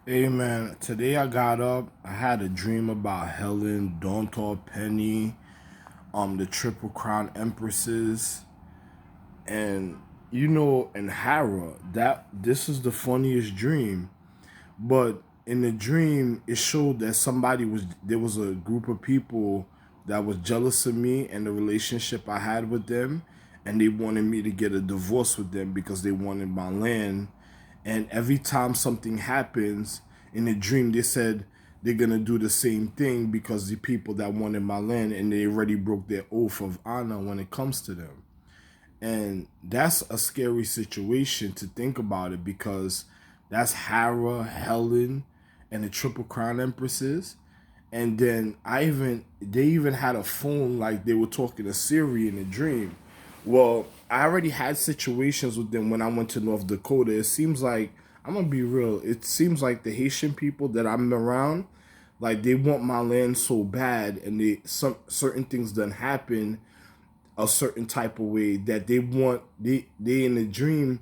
Hey man, today I got up. I had a dream about Helen, Dontor, Penny, the Triple Crown Empresses, and and Hera. That this is the funniest dream. But in the dream, it showed that there was a group of people that was jealous of me and the relationship I had with them, and they wanted me to get a divorce with them because they wanted my land. And every time something happens in a dream, they said they're gonna do the same thing because the people that wanted my land and they already broke their oath of honor when it comes to them. And that's a scary situation to think about it because that's Hera, Helen, and the Triple Crown Empresses. And then they even had a phone like they were talking to Siri in a dream. Well, I already had situations with them when I went to North Dakota. It seems like I'm gonna be real. It seems like the Haitian people that I'm around, like they want my land so bad, and some certain things done happen a certain type of way that they in the dream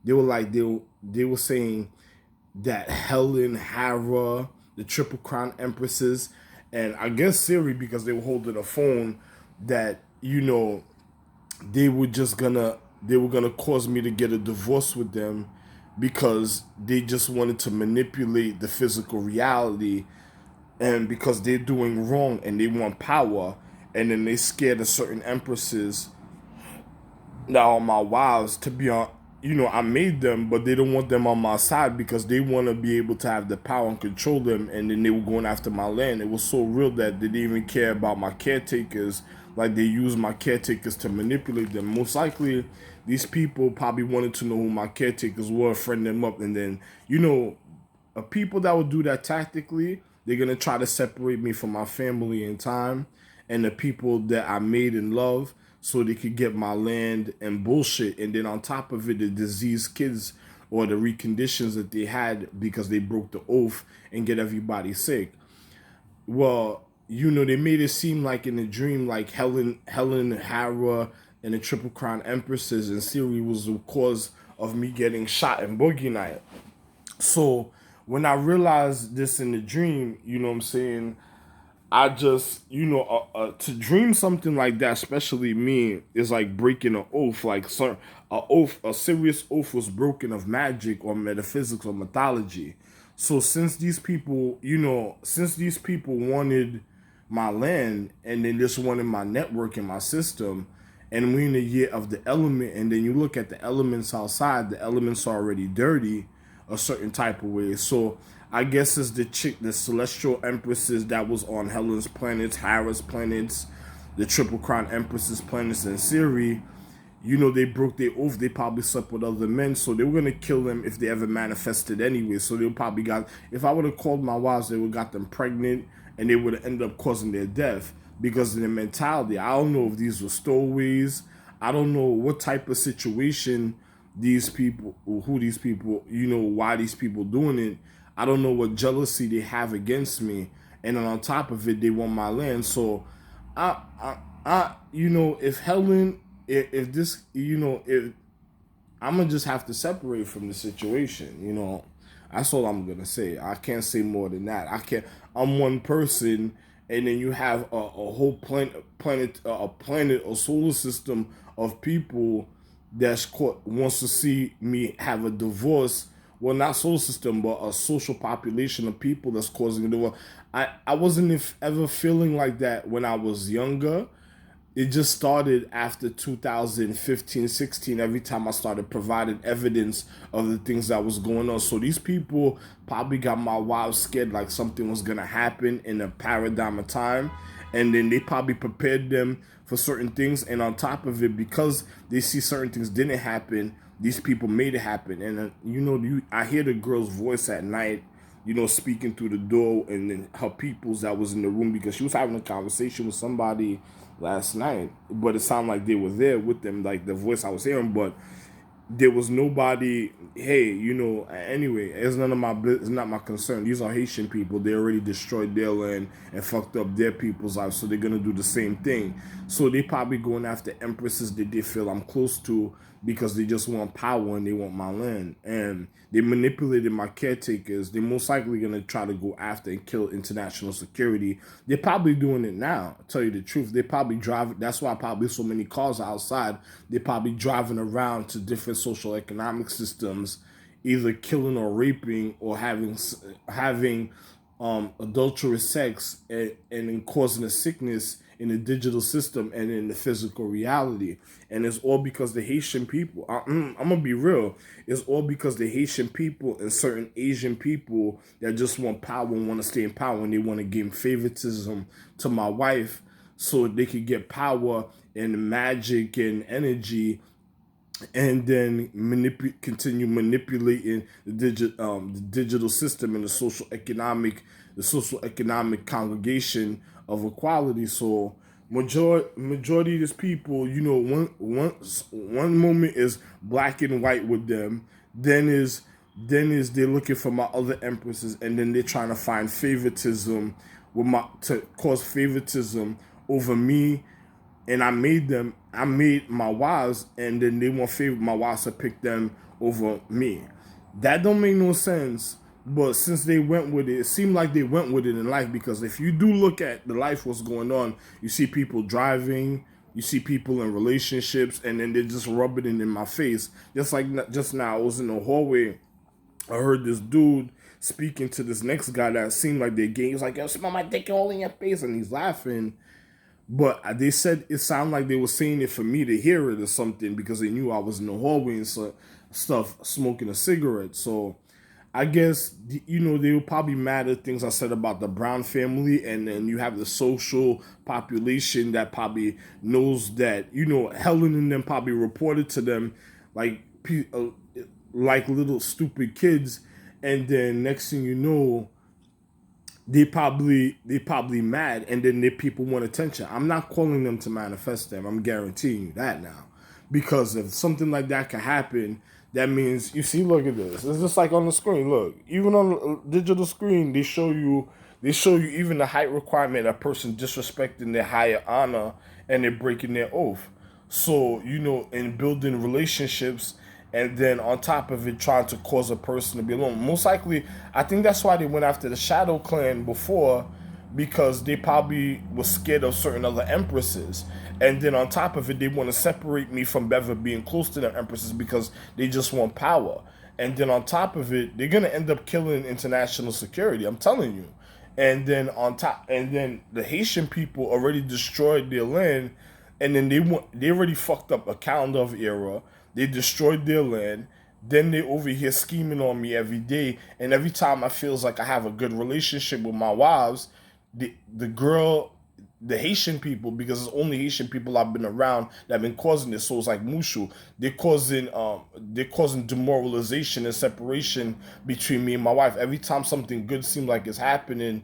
they were like they were saying that Helen, Hera, the Triple Crown Empresses, and I guess Siri because they were holding a phone that they were just gonna they were gonna cause me to get a divorce with them because they just wanted to manipulate the physical reality and because they're doing wrong and they want power and then they scared of certain empresses that are my wives to be on. I made them, but they don't want them on my side because they want to be able to have the power and control them. And then they were going after my land. It was so real that they didn't even care about my caretakers. Like they used my caretakers to manipulate them. Most likely, these people probably wanted to know who my caretakers were, friend them up, and then people that would do that tactically, they're gonna try to separate me from my family in time and the people that I made and love so they could get my land and bullshit. And then on top of it, the diseased kids or the reconditions that they had because they broke the oath and get everybody sick. Well, they made it seem like in the dream, like Helen, Hera, and the Triple Crown Empresses and Siri was the cause of me getting shot in Boogie Night. So when I realized this in the dream, what I'm saying, I just, to dream something like that, especially me, is like breaking an oath. Like, a serious oath was broken of magic or metaphysics or mythology. So since these people wanted my land and they just wanted my network and my system, and we're in the year of the element, and then you look at the elements outside, the elements are already dirty a certain type of way. So I guess it's the celestial empresses that was on Helen's planets, Hera's planets, the Triple Crown Empresses planets, and Siri. They broke their oath. They probably slept with other men, so they were gonna kill them if they ever manifested anyway. So they probably got. If I would have called my wives, they would have got them pregnant, and they would have ended up causing their death because of their mentality. I don't know if these were stowaways. I don't know what type of situation who these people, why these people doing it. I don't know what jealousy they have against me, and then on top of it, they want my land. So, if Helen, if this, if I'm gonna just have to separate from the situation. That's all I'm gonna say. I can't say more than that. I can't. I'm one person, and then you have a whole planet, a solar system of people wants to see me have a divorce. Well, not solar system, but a social population of people that's causing a divorce. I wasn't ever feeling like that when I was younger. It just started after 2015, 16. Every time I started providing evidence of the things that was going on. So these people probably got my wives scared like something was going to happen in a paradigm of time. And then they probably prepared them for certain things. And on top of it, because they see certain things didn't happen, these people made it happen. And, I hear the girl's voice at night, speaking through the door, and then her peoples that was in the room because she was having a conversation with somebody last night, but it sounded like they were there with them, like the voice I was hearing, but there was nobody. Hey, anyway, it's none of my business. It's not my concern. These are Haitian people. They already destroyed their land and fucked up their people's lives, so they're gonna do the same thing. So they probably going after empresses that they feel I'm close to because they just want power and they want my land. And they manipulated my caretakers. They're most likely going to try to go after and kill international security. They're probably doing it now, to tell you the truth. They probably drive. That's why probably so many cars outside. They're probably driving around to different social economic systems, either killing or raping or having adulterous sex, and causing a sickness in the digital system and in the physical reality. And it's all because the Haitian people, I'm gonna be real, it's all because the Haitian people and certain Asian people that just want power and want to stay in power, and they want to give favoritism to my wife so they could get power and magic and energy, and then continue manipulating the digital system and the social economic congregation of equality. So majority of these people, one moment is black and white with them, then is they're looking for my other empresses, and then they're trying to find favoritism to cause favoritism over me. And I made my wives, and then they want my wives to pick them over me. That don't make no sense. But since they went with it, it seemed like they went with it in life, because if you do look at the life what's going on, you see people driving, you see people in relationships, and then they just rub it in my face. Just like just now, I was in the hallway, I heard this dude speaking to this next guy that seemed like they're gay. He was like, "Yo, smell my dick all in your face," and he's laughing. But they said it sounded like they were saying it for me to hear it or something, because they knew I was in the hallway and stuff, smoking a cigarette. So I guess, they were probably mad at things I said about the Brown family. And then you have the social population that probably knows that, Helen and them probably reported to them like, like little stupid kids. And then next thing you know, they probably mad, and then the people want attention. I'm not calling them to manifest them. I'm guaranteeing you that now, because if something like that can happen, that means, you see, look at this. It's just like on the screen. Look, even on the digital screen, they show you even the height requirement. A person disrespecting their higher honor and they're breaking their oath. So, in building relationships, and then on top of it, trying to cause a person to be alone. Most likely, I think that's why they went after the Shadow Clan before, because they probably were scared of certain other empresses. And then on top of it, they want to separate me from ever being close to the empresses, because they just want power. And then on top of it, they're gonna end up killing international security. I'm telling you. And then the Haitian people already destroyed their land, and then they already fucked up a calendar of era. They destroyed their land. Then they over here scheming on me every day, and every time I feels like I have a good relationship with my wives, the Haitian people, because it's only Haitian people I've been around that have been causing this. So it's like Mushu. They're causing demoralization and separation between me and my wife. Every time something good seems like it's happening,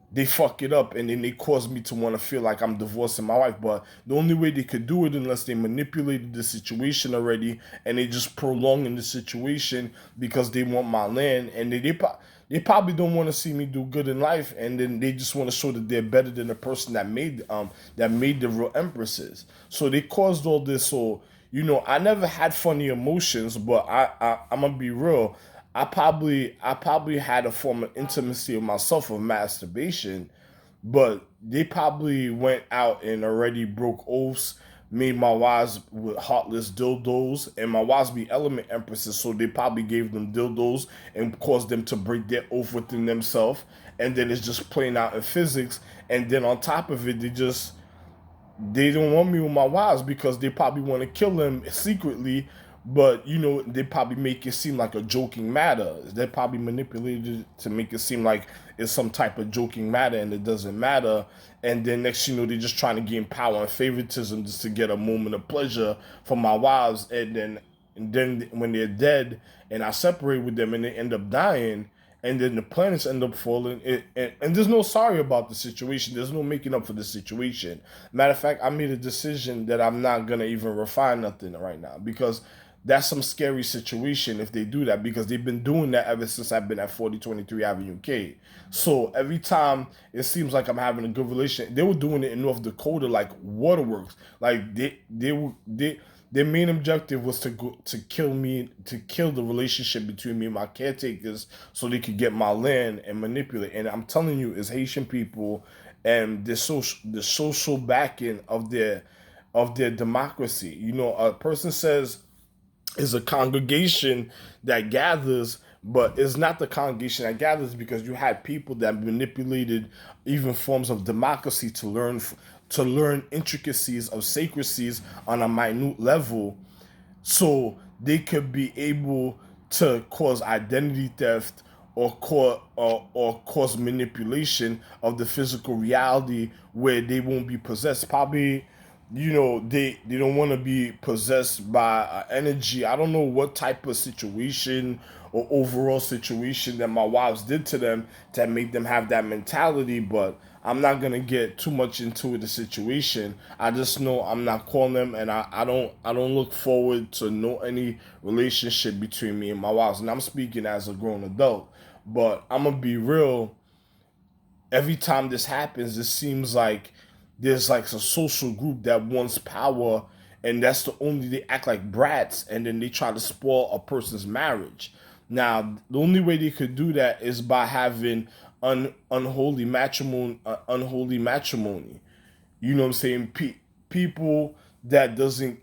they fuck it up, and then they cause me to want to feel like I'm divorcing my wife. But the only way they could do it, unless they manipulated the situation already, and they just prolonging the situation because they want my land, and they probably don't want to see me do good in life, and then they just want to show that they're better than the person that made the real empresses. So they caused all this. So I never had funny emotions, but I'm gonna be real. I probably had a form of intimacy of myself, of masturbation, but they probably went out and already broke oaths, made my wives with heartless dildos, and my wives be element empresses, so they probably gave them dildos and caused them to break their oath within themselves, and then it's just playing out in physics, and then on top of it, they don't want me with my wives because they probably want to kill them secretly, but they probably make it seem like a joking matter. They probably manipulated it to make it seem like it's some type of joking matter, and it doesn't matter. And then next they're just trying to gain power and favoritism just to get a moment of pleasure for my wives. And then when they're dead and I separate with them and they end up dying, and then the planets end up falling, and there's no sorry about the situation. There's no making up for the situation. Matter of fact, I made a decision that I'm not going to even refine nothing right now, because that's some scary situation if they do that, because they've been doing that ever since I've been at 4023 Avenue K. So every time it seems like I'm having a good relation, they were doing it in North Dakota, like waterworks. Like their main objective was to go to kill me, to kill the relationship between me and my caretakers, so they could get my land and manipulate. And I'm telling you, it's Haitian people and the social backing of their democracy. You know, a person says is a congregation that gathers, but it's not the congregation that gathers, because you had people that manipulated even forms of democracy to learn intricacies of sacrecies on a minute level, so they could be able to cause identity theft or cause manipulation of the physical reality where they won't be possessed. Probably, you know, they don't want to be possessed by energy. I don't know what type of situation or overall situation that my wives did to them that made them have that mentality, but I'm not gonna get too much into the situation. I just know I'm not calling them, and I don't look forward to no any relationship between me and my wives. And I'm speaking as a grown adult. But I'm gonna be real, every time this happens, it seems like there's like a social group that wants power, and that's the only, they act like brats, and then they try to spoil a person's marriage. Now, the only way they could do that is by having unholy matrimony. You know what I'm saying? People that doesn't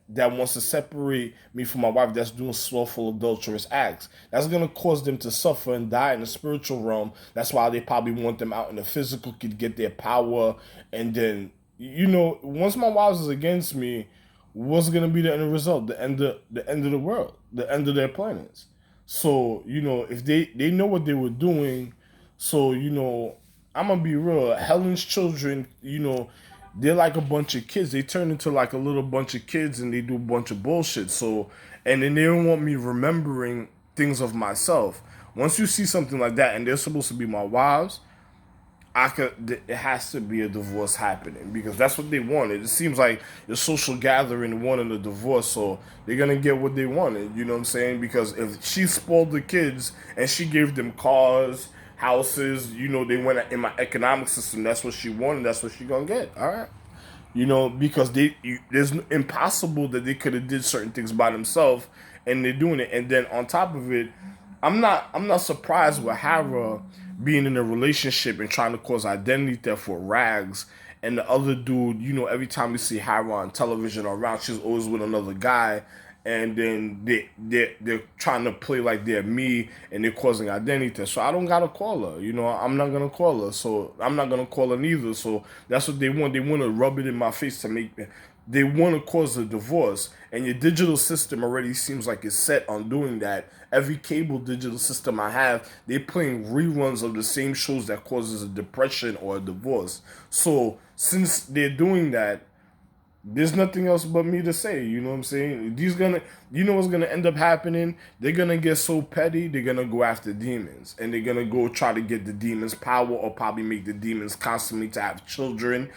that wants to separate me from my wife, that's doing slothful adulterous acts. That's gonna cause them to suffer and die in the spiritual realm. That's why they probably want them out in the physical, could get their power. And then, you know, once my wife is against me, what's gonna be the end result? The end of the world, the end of their planets. So, you know, if they know what they were doing, so, you know, I'm gonna be real. Helen's children, you know, they're like a bunch of kids. They turn into like a little bunch of kids, and they do a bunch of bullshit. So, and then they don't want me remembering things of myself. Once you see something like that, and they're supposed to be my wives, it has to be a divorce happening, because that's what they wanted. It seems like the social gathering wanted a divorce, so they're gonna get what they wanted. You know what I'm saying? Because if she spoiled the kids and she gave them cars, houses, you know, they went in my economic system. That's what she wanted. That's what she gonna get. All right. You know, because there's impossible that they could have did certain things by themselves, and they're doing it. And then on top of it, I'm not surprised with Hera being in a relationship and trying to cause identity theft with Rags. And the other dude, you know, every time you see Hera on television or around, she's always with another guy. And then they're trying to play like they're me, and they're causing identity theft. So I don't gotta call her. You know, I'm not gonna call her. So I'm not gonna call her neither. So that's what they want. They want to rub it in my face to make me. They want to cause a divorce, and your digital system already seems like it's set on doing that. Every cable digital system I have, they're playing reruns of the same shows that causes a depression or a divorce. So since they're doing that, there's nothing else but me to say. You know what I'm saying? You know what's gonna end up happening? They're gonna get so petty. They're gonna go after demons, and they're gonna go try to get the demons' power, or probably make the demons constantly to have children,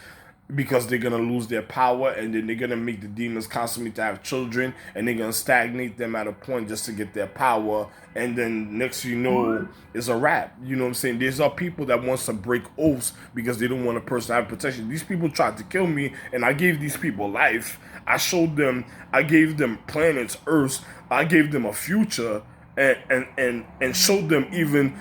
because they're gonna lose their power, and then they're gonna make the demons constantly to have children, and they're gonna stagnate them at a point just to get their power, and then next you know it's a wrap. You know what I'm saying? There's are people that wants to break oaths because they don't want a person to have protection. These people tried to kill me, and I gave these people life. I gave them planets, Earth. I gave them a future, and showed them even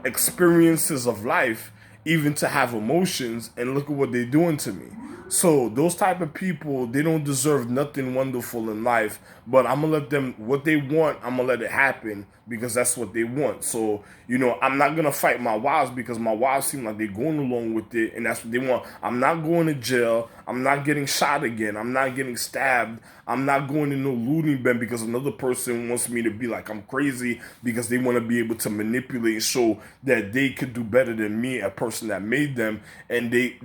experiences of life, even to have emotions, and look at what they're doing to me. So those type of people, they don't deserve nothing wonderful in life. But I'm gonna let them what they want. I'm gonna let it happen, because that's what they want. So, you know, I'm not gonna fight my wives, because my wives seem like they're going along with it, and that's what they want. I'm not going to jail. I'm not getting shot again. I'm not getting stabbed. I'm not going to no looting bin because another person wants me to be like I'm crazy, because they want to be able to manipulate and show that they could do better than me, a person that made them, and they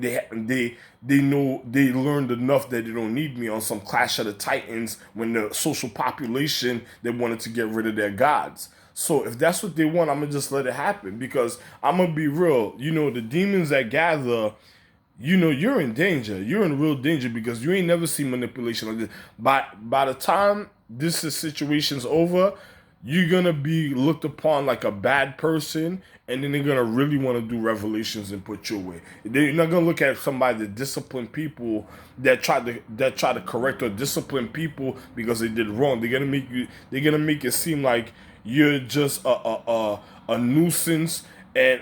know they learned enough that they don't need me on some Clash of the Titans, when the social population, they wanted to get rid of their gods. So if that's what they want, I'm gonna just let it happen, because I'm gonna be real. You know, the demons that gather, you know, you're in danger. You're in real danger, because you ain't never seen manipulation like this. By the time this situation's over, you're gonna be looked upon like a bad person, and then they're gonna really want to do revelations and put you away. They're not gonna look at somebody that discipline people, that try to correct or discipline people because they did wrong. They're gonna make it seem like you're just a nuisance, and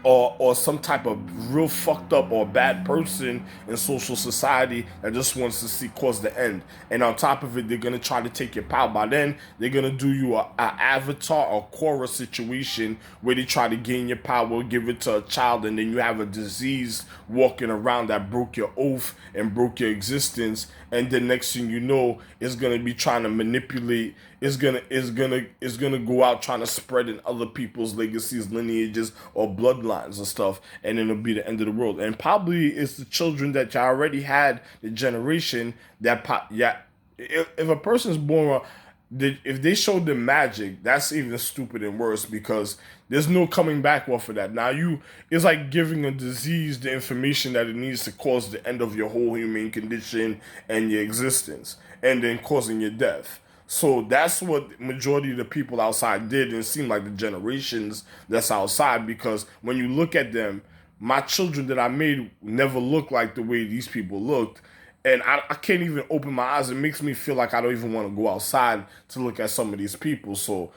or some type of real fucked up or bad person in social society that just wants to see cause the end. And on top of it, they're gonna try to take your power. By then, they're gonna do you a avatar or Korra situation where they try to gain your power, give it to a child, and then you have a disease walking around that broke your oath and broke your existence. And the next thing you know, it's gonna be trying to manipulate. It's gonna go out trying to spread in other people's legacies, lineages, or bloodlines and stuff, and then it'll be the end of the world. And probably it's the children that you already had, the generation that yeah. If a person's born, if they showed them magic, that's even stupid and worse because there's no coming back off of that. Now it's like giving a disease the information that it needs to cause the end of your whole human condition and your existence, and then causing your death. So that's what majority of the people outside did, and it seemed like the generations that's outside, because when you look at them, my children that I made never looked like the way these people looked. And I can't even open my eyes. It makes me feel like I don't even want to go outside to look at some of these people. So,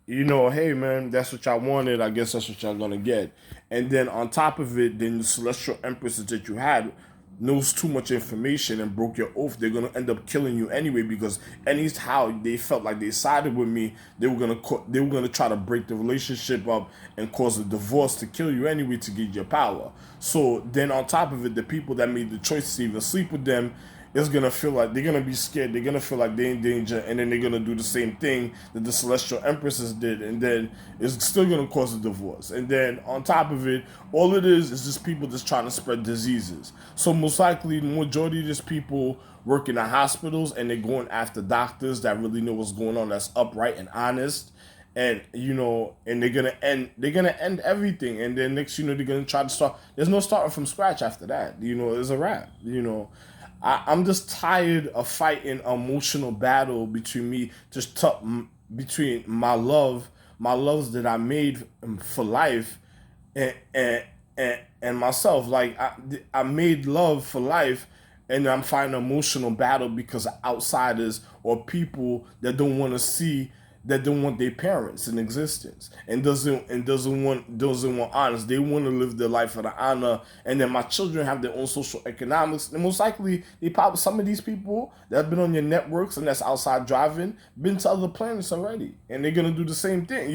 hey man, that's what y'all wanted. I guess that's what y'all gonna get. And then on top of it, then the celestial empresses that you had knows too much information and broke your oath. They're gonna end up killing you anyway, because anyhow they felt like they sided with me, they were gonna try to break the relationship up and cause a divorce to kill you anyway to get your power. So then on top of it, the people that made the choice to even sleep with them is gonna feel like they're gonna be scared. They're gonna feel like they're in danger, and then they're gonna do the same thing that the celestial empresses did, and then it's still gonna cause a divorce. And then on top of it, all it is just people just trying to spread diseases. So most likely, the majority of these people work in the hospitals, and they're going after doctors that really know what's going on, that's upright and honest. And and they're gonna end everything, and then next they're gonna try to start. There's no starting from scratch after that. It's a wrap. I'm just tired of fighting an emotional battle between me, between my loves that I made for life, and myself. Like I made love for life, and I'm fighting an emotional battle because of outsiders or people that don't want to see, that don't want their parents in existence, and doesn't want honest. They want to live their life for the honor, and then my children have their own social economics. And most likely, some of these people that have been on your networks and that's outside driving, been to other planets already, and they're gonna do the same thing.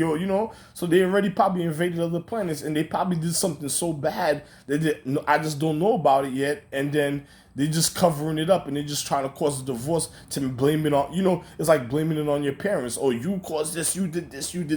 So they already probably invaded other planets, and they probably did something so bad that I just don't know about it yet, and then they're just covering it up, and they're just trying to cause a divorce to blame it on, it's like blaming it on your parents. Oh, you caused this, you did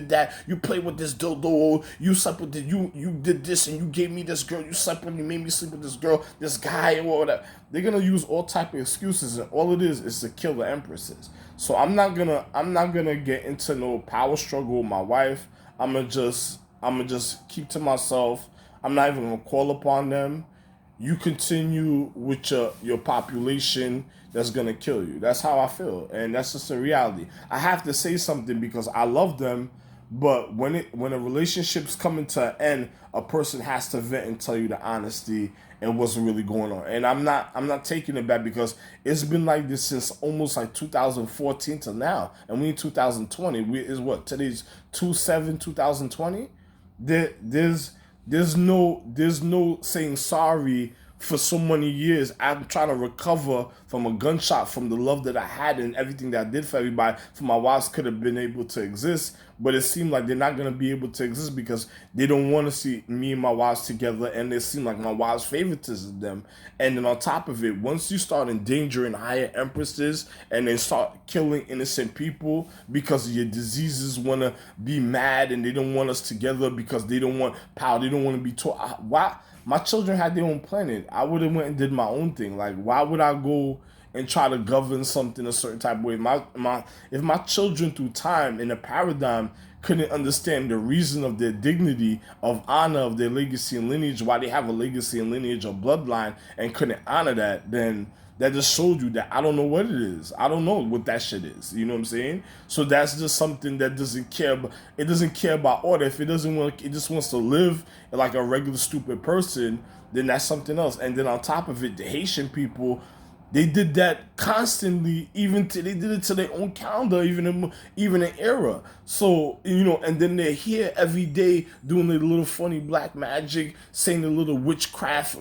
that, you played with this dildo, you slept with this, you did this, and you gave me this girl, you slept with me, made me sleep with this girl, this guy, or whatever. They're gonna use all type of excuses, and all it is to kill the empresses. So I'm not gonna get into no power struggle with my wife. I'm gonna just keep to myself. I'm not even gonna call upon them. You continue with your population that's gonna kill you. That's how I feel, and that's just a reality. I have to say something because I love them, but when a relationship's coming to an end, a person has to vent and tell you the honesty and what's really going on. And I'm not taking it back, because it's been like this since almost like 2014 to now, and we in 2020. Today's 2/7/2020. There's no saying sorry for so many years. I'm trying to recover from a gunshot, from the love that I had and everything that I did for everybody. For my wives could have been able to exist, but it seemed like they're not going to be able to exist because they don't want to see me and my wives together, and it seemed like my wives favoritism them. And then on top of it, once you start endangering higher empresses and then start killing innocent people because your diseases want to be mad, and they don't want us together because they don't want power, they don't want to be taught. Why? My children had their own planet. I would have went and did my own thing. Like, why would I go and try to govern something a certain type of way? If my children through time in a paradigm couldn't understand the reason of their dignity, of honor, of their legacy and lineage, why they have a legacy and lineage or bloodline, and couldn't honor that, then that just showed you that I don't know what it is. I don't know what that shit is. You know what I'm saying? So that's just something that doesn't care about. It doesn't care about order. If it doesn't want, it just wants to live like a regular stupid person. Then that's something else. And then on top of it, the Haitian people, they did that constantly. They did it to their own calendar, even in era. So and then they're here every day doing the little funny black magic, saying the little witchcraft,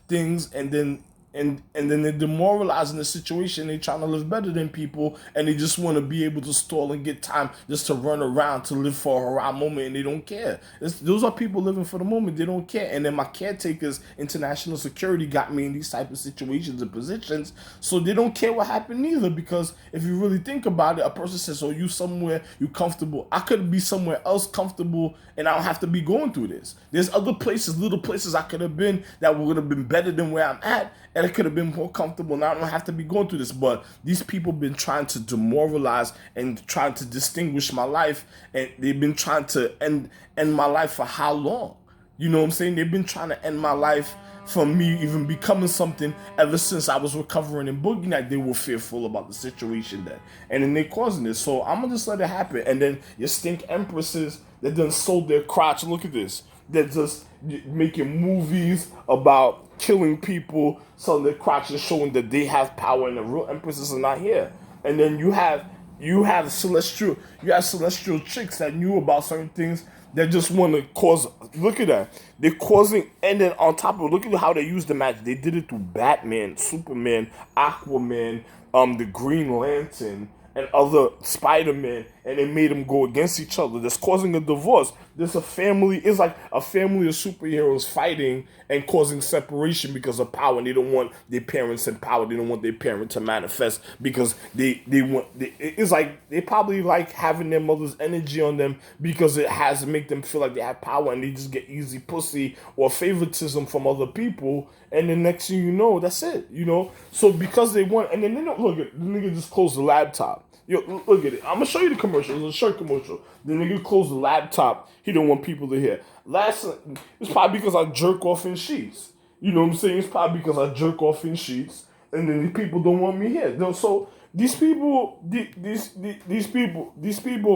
things, and then they're demoralizing the situation. They're trying to live better than people, and they just want to be able to stall and get time just to run around to live for a hurrah moment, and they don't care. Those are people living for the moment. They don't care. And then my caretakers, international security, got me in these type of situations and positions, so they don't care what happened either. Because if you really think about it, a person says, "Oh, you somewhere, you comfortable." I could be somewhere else comfortable, and I don't have to be going through this. There's other places, little places I could have been that would have been better than where I'm at, and it could have been more comfortable. Now I don't have to be going through this. But these people been trying to demoralize and trying to distinguish my life, and they've been trying to end my life for how long? You know what I'm saying? They've been trying to end my life from me even becoming something ever since I was recovering in Boogie Night. They were fearful about the situation then. And then they causing this. So I'm gonna just let it happen. And then your stink empresses that done sold their crotch. Look at this. They're just making movies about killing people, selling their crotches, showing that they have power, and the real empresses are not here. And then you have celestial chicks that knew about certain things that just want to cause. Look at that. They're causing, and then on top of it, look at how they use the magic. They did it through Batman, Superman, Aquaman, the Green Lantern, and other Spider-Man, and they made them go against each other. That's causing a divorce. There's a family. It's like a family of superheroes fighting and causing separation because of power. And they don't want their parents in power. They don't want their parent to manifest because it's like they probably like having their mother's energy on them because it has to make them feel like they have power, and they just get easy pussy or favoritism from other people. And the next thing you know, that's it. So because they want, and then they don't look at the nigga just closed the laptop. Yo, look at it. I'm gonna show you the commercial. It's a short commercial. The nigga closed the laptop. He don't want people to hear. It's probably because I jerk off in sheets. You know what I'm saying? It's probably because I jerk off in sheets, and then the people don't want me here. So these people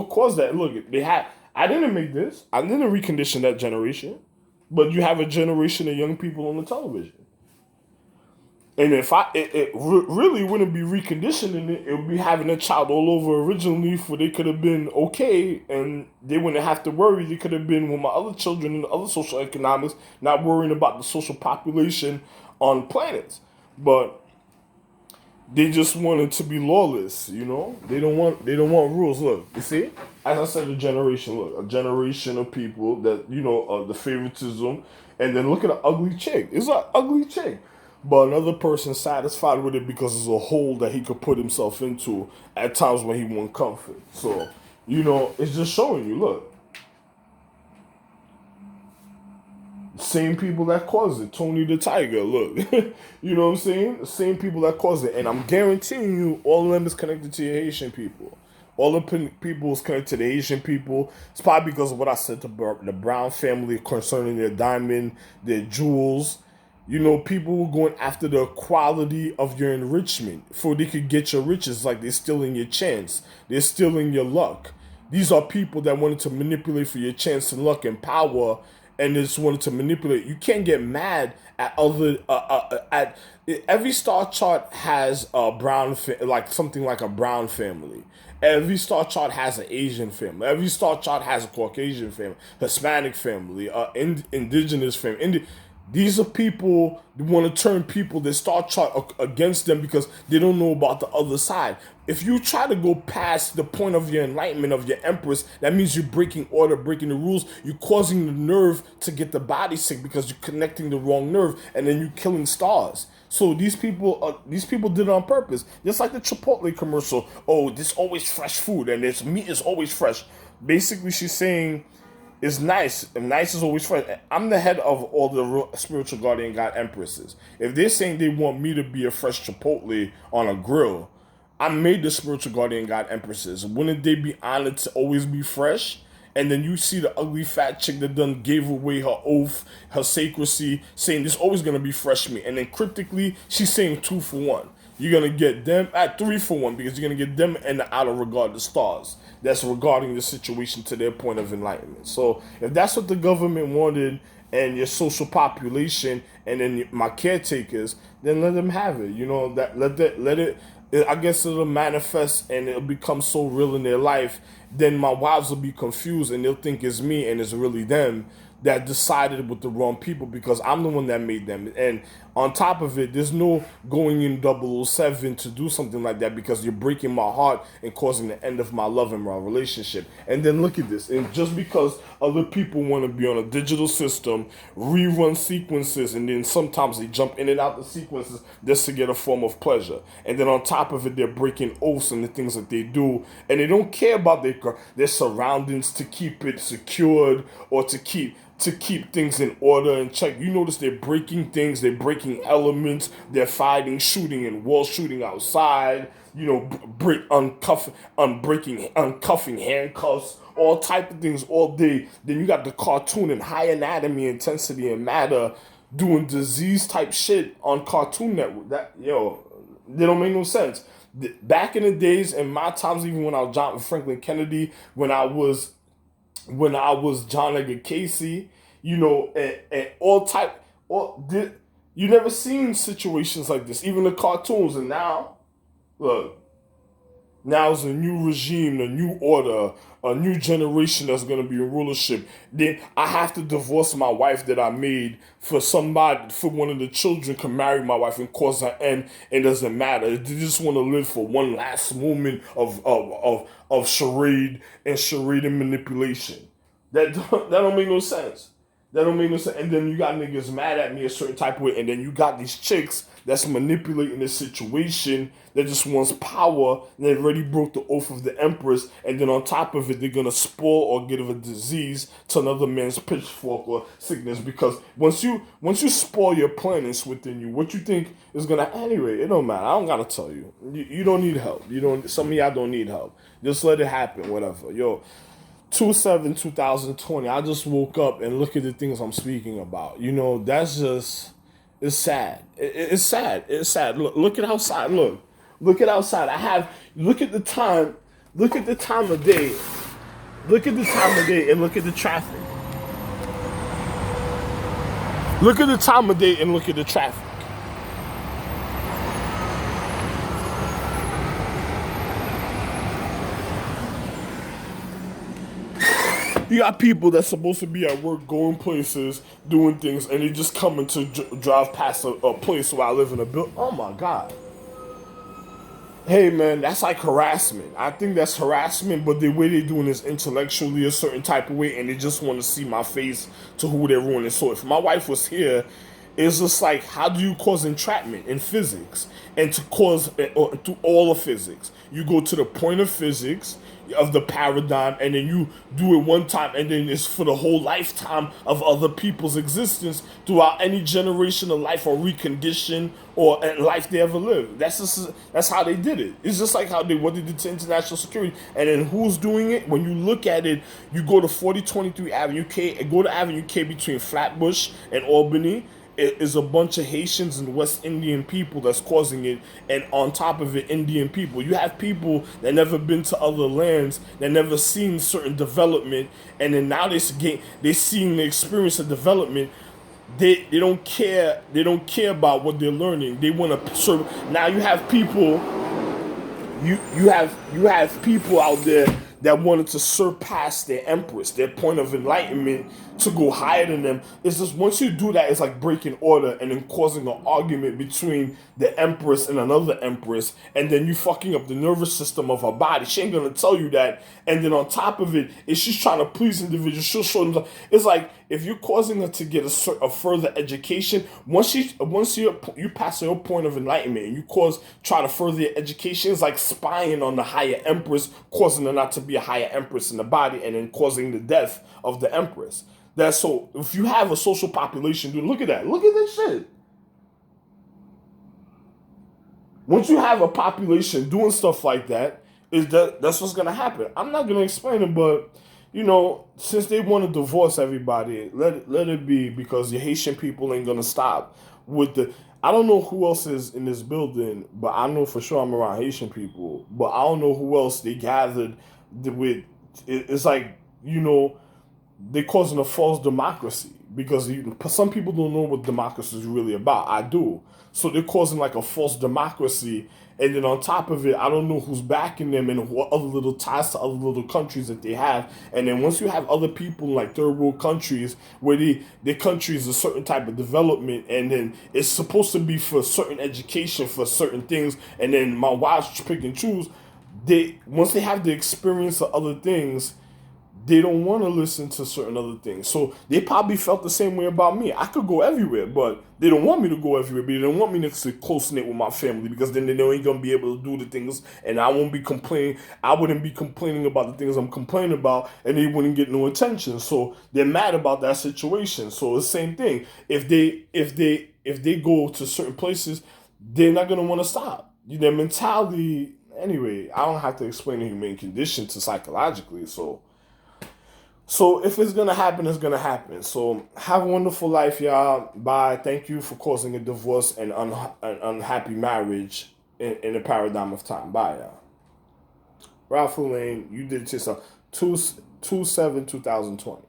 cause that. Look, I didn't make this. I didn't recondition that generation, but you have a generation of young people on the television. And if it really wouldn't be reconditioning it, it would be having a child all over originally, for they could have been okay, and they wouldn't have to worry. They could have been with my other children in the other social economics, not worrying about the social population on planets. But they just wanted to be lawless, They don't want rules. Look, you see? As I said, a generation of people that, the favoritism, and then look at an ugly chick. It's an ugly chick. But another person satisfied with it because it's a hole that he could put himself into at times when he want comfort. So, it's just showing you, look. Same people that caused it. Tony the Tiger, look. You know what I'm saying? The same people that caused it. And I'm guaranteeing you, all of them is connected to your Haitian people. All the people is connected to the Haitian people. It's probably because of what I said to the Brown family concerning their diamond, their jewels. People were going after the quality of your enrichment for they could get your riches. Like they're stealing your chance. They're stealing your luck. These are people that wanted to manipulate for your chance and luck and power, and they just wanted to manipulate. You can't get mad at at every star chart has a brown like something like a brown family. Every star chart has an Asian family. Every star chart has a Caucasian family, Hispanic family, indigenous family. These are people who want to turn people that star chart against them because they don't know about the other side. If you try to go past the point of your enlightenment of your empress, that means you're breaking order, breaking the rules. You're causing the nerve to get the body sick because you're connecting the wrong nerve, and then you're killing stars. So these people did it on purpose. Just like the Chipotle commercial. Oh, there's always fresh food and this meat is always fresh. Basically, she's saying, it's nice, and nice is always fresh. I'm the head of all the spiritual guardian god empresses. If they're saying they want me to be a fresh Chipotle on a grill, I made the spiritual guardian god empresses. Wouldn't they be honored to always be fresh and then you see the ugly fat chick that done gave away her oath, her sacredcy, saying there's always gonna be fresh meat, and then cryptically she's saying 2 for 1. You're gonna get them at 3 for 1 because you're gonna get them and the outer regard, the stars. That's regarding the situation to their point of enlightenment. So if that's what the government wanted and your social population and then my caretakers, then let them have it. You know, that let it I guess it'll manifest and it'll become so real in their life. Then my wives will be confused and they'll think it's me and it's really them that decided with the wrong people because I'm the one that made them. And on top of it, there's no going in 007 to do something like that because you're breaking my heart and causing the end of my love and my relationship. And then look at this. And just because other people want to be on a digital system, rerun sequences, and then sometimes they jump in and out the sequences just to get a form of pleasure. And then on top of it, they're breaking oaths and the things that they do. And they don't care about their surroundings to keep it secured or to keep things in order and check. You notice they're breaking things, they're breaking elements, they're fighting, shooting and wall shooting outside, you know, uncuffing handcuffs, all type of things all day. Then you got the cartoon and high anatomy, intensity, and matter doing disease type shit on Cartoon Network. That, they don't make no sense. Back in the days, in my times, even when I was John Franklin Kennedy, when I was John Edgar Casey, and you never seen situations like this, even the cartoons. And now, look, now it's a new regime, a new order, a new generation that's going to be in rulership. Then I have to divorce my wife that I made for one of the children can marry my wife and cause her end. It doesn't matter. They just want to live for one last moment of charade and manipulation. That don't make no sense. That don't make no sense. And then you got niggas mad at me a certain type of way, and then you got these chicks that's manipulating the situation that just wants power. And they already broke the oath of the empress, and then on top of it, they're gonna spoil or give a disease to another man's pitchfork or sickness. Because once you spoil your planets within you, what you think is gonna anyway? It don't matter. I don't gotta tell you. You don't need help. You don't. Some of y'all don't need help. Just let it happen. Whatever. 2/7/2020. I just woke up and look at the things I'm speaking about. That's just, it's sad. It's sad. It's sad. Look at outside. Look at outside. Look at the time. Look at the time of day. Look at the time of day and look at the traffic. Look at the time of day and look at the traffic. You got people that's supposed to be at work, going places, doing things, and they just coming to drive past a place where I live in a building. Oh my God. Hey man, that's like harassment. I think that's harassment, but the way they're doing is intellectually a certain type of way, and they just want to see my face to who they're ruining. So if my wife was here, it's just like, how do you cause entrapment in physics? And to cause through all of physics, you go to the point of physics of the paradigm, and then you do it one time, and then it's for the whole lifetime of other people's existence throughout any generation of life or recondition or life they ever lived. That's how they did it. It's just like what they did to international security. And then who's doing it? When you look at it, you go to 4023 Avenue K, go to Avenue K between Flatbush and Albany. It is a bunch of Haitians and West Indian people that's causing it, and on top of it, Indian people. You have people that never been to other lands, that never seen certain development, and then now they seeing the experience of development. They don't care. They don't care about what they're learning. They want to serve. Now you have people. You have people out there that wanted to surpass their empress, their point of enlightenment, to go higher than them. It's just, once you do that, it's like breaking order and then causing an argument between the empress and another empress, and then you fucking up the nervous system of her body. She ain't gonna tell you that. And then on top of it, if she's trying to please individuals, she'll show them. It's like, if you're causing her to get a further education, once you pass your point of enlightenment and you try to further your education, it's like spying on the higher empress, causing her not to be a higher empress in the body, and then causing the death of the empress. That's so. If you have a social population, dude, look at that. Look at this shit. Once you have a population doing stuff like that, that's what's gonna happen. I'm not gonna explain it, but since they want to divorce everybody, let it be, because the Haitian people ain't gonna stop with the. I don't know who else is in this building, but I know for sure I'm around Haitian people. But I don't know who else they gathered with. It's like they're causing a false democracy, because some people don't know what democracy is really about. I do. So they're causing like a false democracy, and then on top of it, I don't know who's backing them and what other little ties to other little countries that they have. And then once you have other people in like third world countries where their country is a certain type of development, and then it's supposed to be for certain education for certain things, and then my wives pick and choose. They once they have the experience of other things, they don't want to listen to certain other things. So they probably felt the same way about me. I could go everywhere, but they don't want me to go everywhere. But they don't want me to stay close knit with my family, because then they ain't gonna be able to do the things, and I won't be complaining. I wouldn't be complaining about the things I'm complaining about, and they wouldn't get no attention. So they're mad about that situation. So it's the same thing. If they go to certain places, they're not gonna want to stop. Their mentality. Anyway, I don't have to explain the human condition to psychologically. So if it's gonna happen, it's gonna happen. So have a wonderful life, y'all. Bye. Thank you for causing a divorce and an unhappy marriage in a paradigm of time. Bye, y'all. Ralph Lane, you did it yourself. 2/7/2020.